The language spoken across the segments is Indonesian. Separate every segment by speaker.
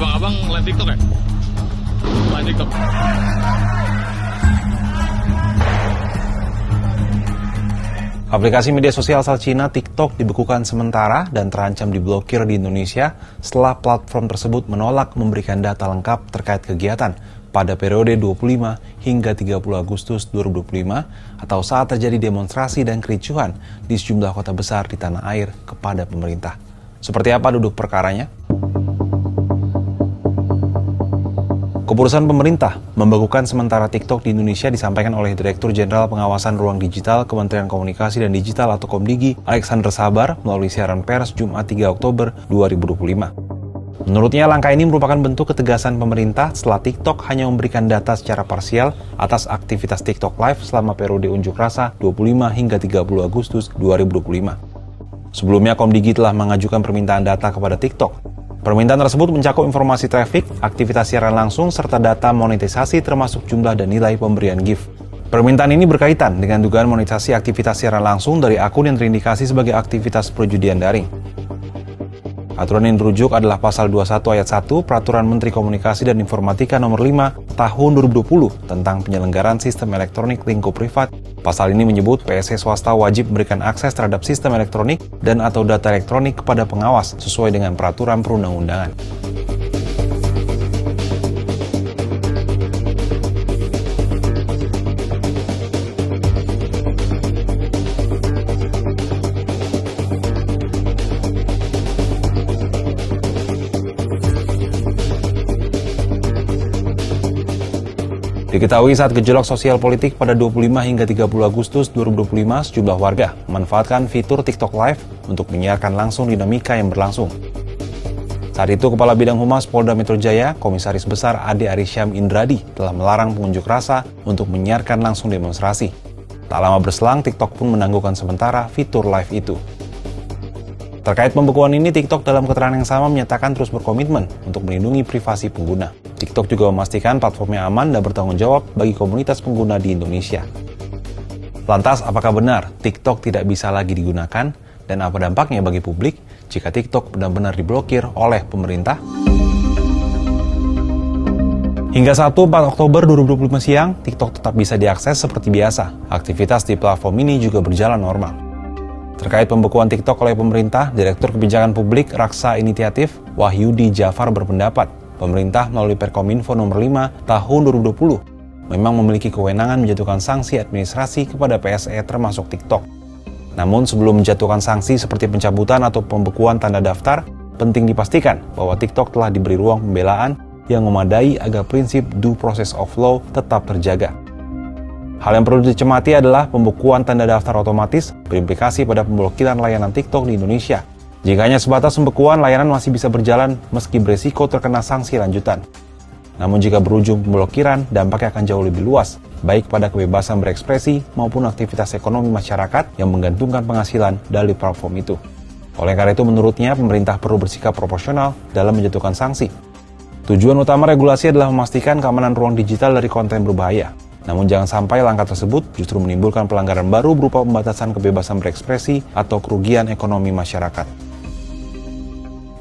Speaker 1: Abang-abang live TikTok ya? Live TikTok.
Speaker 2: Aplikasi media sosial asal Cina TikTok dibekukan sementara dan terancam diblokir di Indonesia setelah platform tersebut menolak memberikan data lengkap terkait kegiatan pada periode 25 hingga 30 Agustus 2025 atau saat terjadi demonstrasi dan kericuhan di sejumlah kota besar di tanah air kepada pemerintah. Seperti apa duduk perkaranya? Keputusan pemerintah membekukan sementara TikTok di Indonesia disampaikan oleh Direktur Jenderal Pengawasan Ruang Digital Kementerian Komunikasi dan Digital atau Komdigi, Alexander Sabar, melalui siaran pers Jumat 3 Oktober 2025. Menurutnya, langkah ini merupakan bentuk ketegasan pemerintah setelah TikTok hanya memberikan data secara parsial atas aktivitas TikTok Live selama periode unjuk rasa 25 hingga 30 Agustus 2025. Sebelumnya, Komdigi telah mengajukan permintaan data kepada TikTok. Permintaan tersebut mencakup informasi traffic, aktivitas siaran langsung, serta data monetisasi termasuk jumlah dan nilai pemberian gift. Permintaan ini berkaitan dengan dugaan monetisasi aktivitas siaran langsung dari akun yang terindikasi sebagai aktivitas perjudian daring. Aturan yang dirujuk adalah Pasal 21 Ayat 1 Peraturan Menteri Komunikasi dan Informatika Nomor 5 Tahun 2020 tentang penyelenggaraan sistem elektronik lingkup privat. Pasal ini menyebut PSE swasta wajib memberikan akses terhadap sistem elektronik dan atau data elektronik kepada pengawas sesuai dengan peraturan perundang-undangan. Diketahui saat gejolak sosial politik pada 25 hingga 30 Agustus 2025, sejumlah warga memanfaatkan fitur TikTok Live untuk menyiarkan langsung dinamika yang berlangsung. Saat itu, Kepala Bidang Humas Polda Metro Jaya, Komisaris Besar Ade Arysyam Indradi, telah melarang pengunjuk rasa untuk menyiarkan langsung demonstrasi. Tak lama berselang, TikTok pun menangguhkan sementara fitur live itu. Terkait pembekuan ini, TikTok dalam keterangan yang sama menyatakan terus berkomitmen untuk melindungi privasi pengguna. TikTok juga memastikan platformnya aman dan bertanggung jawab bagi komunitas pengguna di Indonesia. Lantas, apakah benar TikTok tidak bisa lagi digunakan? Dan apa dampaknya bagi publik jika TikTok benar-benar diblokir oleh pemerintah? Hingga 1 Oktober 2025 siang, TikTok tetap bisa diakses seperti biasa. Aktivitas di platform ini juga berjalan normal. Terkait pembekuan TikTok oleh pemerintah, Direktur Kebijakan Publik Raksa Initiatif Wahyudi Jafar berpendapat, pemerintah melalui Perkominfo Nomor 5 Tahun 2020 memang memiliki kewenangan menjatuhkan sanksi administrasi kepada PSE termasuk TikTok. Namun sebelum menjatuhkan sanksi seperti pencabutan atau pembekuan tanda daftar, penting dipastikan bahwa TikTok telah diberi ruang pembelaan yang memadai agar prinsip due process of law tetap terjaga. Hal yang perlu dicermati adalah pembekuan tanda daftar otomatis berimplikasi pada pemblokiran layanan TikTok di Indonesia. Jika hanya sebatas pembekuan, layanan masih bisa berjalan meski beresiko terkena sanksi lanjutan. Namun jika berujung pemblokiran, dampaknya akan jauh lebih luas, baik pada kebebasan berekspresi maupun aktivitas ekonomi masyarakat yang menggantungkan penghasilan dari platform itu. Oleh karena itu, menurutnya pemerintah perlu bersikap proporsional dalam menjatuhkan sanksi. Tujuan utama regulasi adalah memastikan keamanan ruang digital dari konten berbahaya. Namun jangan sampai langkah tersebut justru menimbulkan pelanggaran baru berupa pembatasan kebebasan berekspresi atau kerugian ekonomi masyarakat.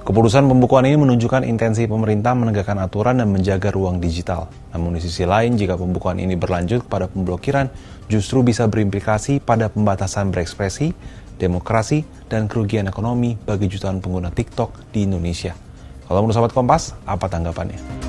Speaker 2: Keputusan pembekuan ini menunjukkan intensi pemerintah menegakkan aturan dan menjaga ruang digital. Namun di sisi lain, jika pembekuan ini berlanjut kepada pemblokiran, justru bisa berimplikasi pada pembatasan berekspresi, demokrasi, dan kerugian ekonomi bagi jutaan pengguna TikTok di Indonesia. Kalau menurut Sahabat Kompas, apa tanggapannya?